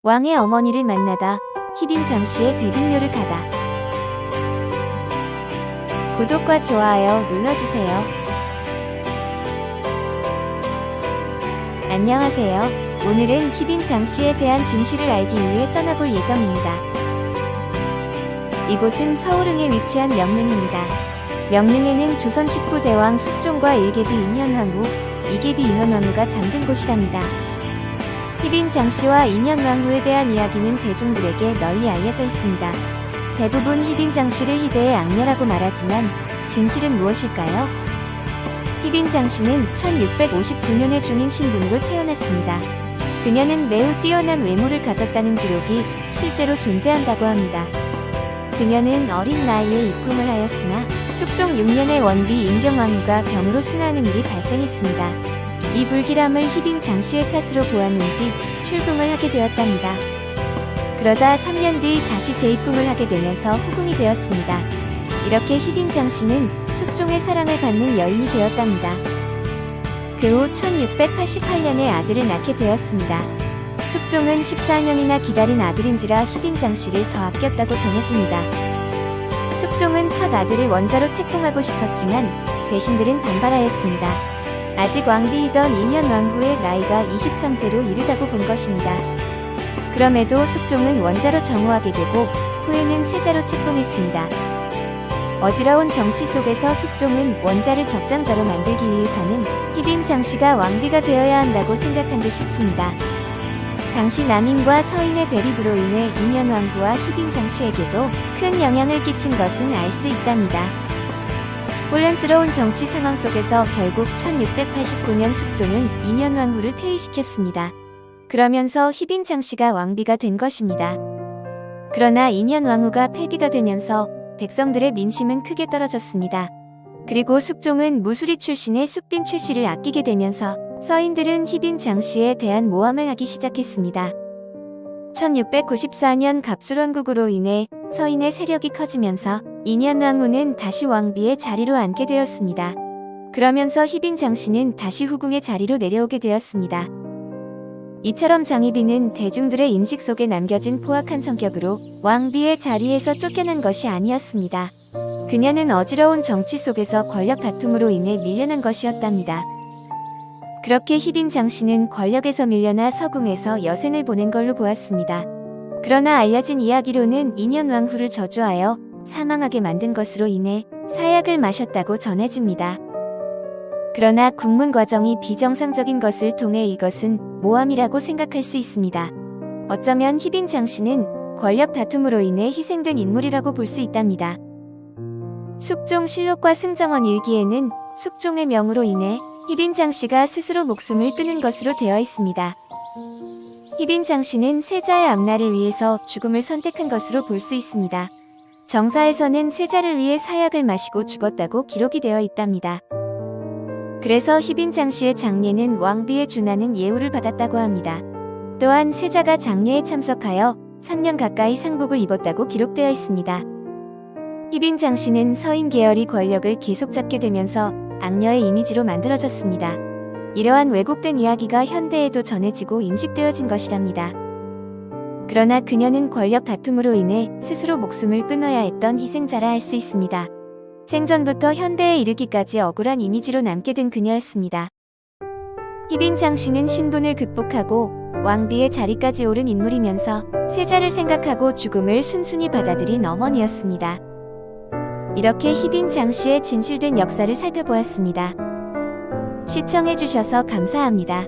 왕의 어머니를 만나다 희빈 장씨의 데뷔묘를 가다. 구독과 좋아요 눌러주세요. 안녕하세요. 오늘은 희빈 장씨에 대한 진실을 알기 위해 떠나볼 예정입니다. 이곳은 서울흥에 위치한 명릉입니다. 명릉에는 조선 19대왕 숙종과 1계비 인현왕후, 2계비 인원왕후가 잠든 곳이랍니다. 희빈 장씨와 인현왕후에 대한 이야기는 대중들에게 널리 알려져 있습니다. 대부분 희빈 장씨를 희대의 악녀라고 말하지만 진실은 무엇일까요? 희빈 장씨는 1659년에 중인 신분으로 태어났습니다. 그녀는 매우 뛰어난 외모를 가졌다는 기록이 실제로 존재한다고 합니다. 그녀는 어린 나이에 입궁을 하였으나 숙종 6년의 원비 임경왕후가 병으로 승하하는 일이 발생했습니다. 이 불길함을 희빈 장씨의 탓으로 보았는지 출궁을 하게 되었답니다. 그러다 3년 뒤 다시 재입궁을 하게 되면서 후궁이 되었습니다. 이렇게 희빈 장씨는 숙종의 사랑을 받는 여인이 되었답니다. 그 후 1688년에 아들을 낳게 되었습니다. 숙종은 14년이나 기다린 아들인지라 희빈 장씨를 더 아꼈다고 전해집니다. 숙종은 첫 아들을 원자로 책봉하고 싶었지만 대신들은 반발하였습니다. 아직 왕비이던 인현왕후의 나이가 23세로 이르다고 본 것입니다. 그럼에도 숙종은 원자로 정후하게 되고 후에는 세자로 책봉했습니다. 어지러운 정치 속에서 숙종은 원자를 적장자로 만들기 위해서는 희빈 장씨가 왕비가 되어야 한다고 생각한 듯 싶습니다. 당시 남인과 서인의 대립으로 인해 인현왕후와 희빈 장씨에게도 큰 영향을 끼친 것은 알 수 있답니다. 혼란스러운 정치 상황 속에서 결국 1689년 숙종은 인현왕후를 폐위시켰습니다. 그러면서 희빈 장씨가 왕비가 된 것입니다. 그러나 인현왕후가 폐비가 되면서 백성들의 민심은 크게 떨어졌습니다. 그리고 숙종은 무수리 출신의 숙빈 출씨를 아끼게 되면서 서인들은 희빈 장씨에 대한 모함을 하기 시작했습니다. 1694년 갑술원국으로 인해 서인의 세력이 커지면서 인현왕후는 다시 왕비의 자리로 앉게 되었습니다. 그러면서 희빈 장씨는 다시 후궁의 자리로 내려오게 되었습니다. 이처럼 장희빈은 대중들의 인식 속에 남겨진 포악한 성격으로 왕비의 자리에서 쫓겨난 것이 아니었습니다. 그녀는 어지러운 정치 속에서 권력 다툼으로 인해 밀려난 것이었답니다. 그렇게 희빈 장씨는 권력에서 밀려나 서궁에서 여생을 보낸 걸로 보았습니다. 그러나 알려진 이야기로는 인현왕후를 저주하여 사망하게 만든 것으로 인해 사약을 마셨다고 전해집니다. 그러나 국문 과정이 비정상적인 것을 통해 이것은 모함이라고 생각할 수 있습니다. 어쩌면 희빈 장씨는 권력 다툼으로 인해 희생된 인물이라고 볼 수 있답니다. 숙종 실록과 승정원 일기에는 숙종의 명으로 인해 희빈 장씨가 스스로 목숨을 끊은 것으로 되어 있습니다. 희빈 장씨는 세자의 앞날을 위해서 죽음을 선택한 것으로 볼 수 있습니다. 정사에서는 세자를 위해 사약을 마시고 죽었다고 기록이 되어 있답니다. 그래서 희빈 장씨의 장례는 왕비에 준하는 예우를 받았다고 합니다. 또한 세자가 장례에 참석하여 3년 가까이 상복을 입었다고 기록되어 있습니다. 희빈 장씨는 서인 계열이 권력을 계속 잡게 되면서 악녀의 이미지로 만들어졌습니다. 이러한 왜곡된 이야기가 현대에도 전해지고 인식되어진 것이랍니다. 그러나 그녀는 권력 다툼으로 인해 스스로 목숨을 끊어야 했던 희생자라 할 수 있습니다. 생전부터 현대에 이르기까지 억울한 이미지로 남게 된 그녀였습니다. 희빈 장씨는 신분을 극복하고 왕비의 자리까지 오른 인물이면서 세자를 생각하고 죽음을 순순히 받아들인 어머니였습니다. 이렇게 희빈 장씨의 진실된 역사를 살펴보았습니다. 시청해주셔서 감사합니다.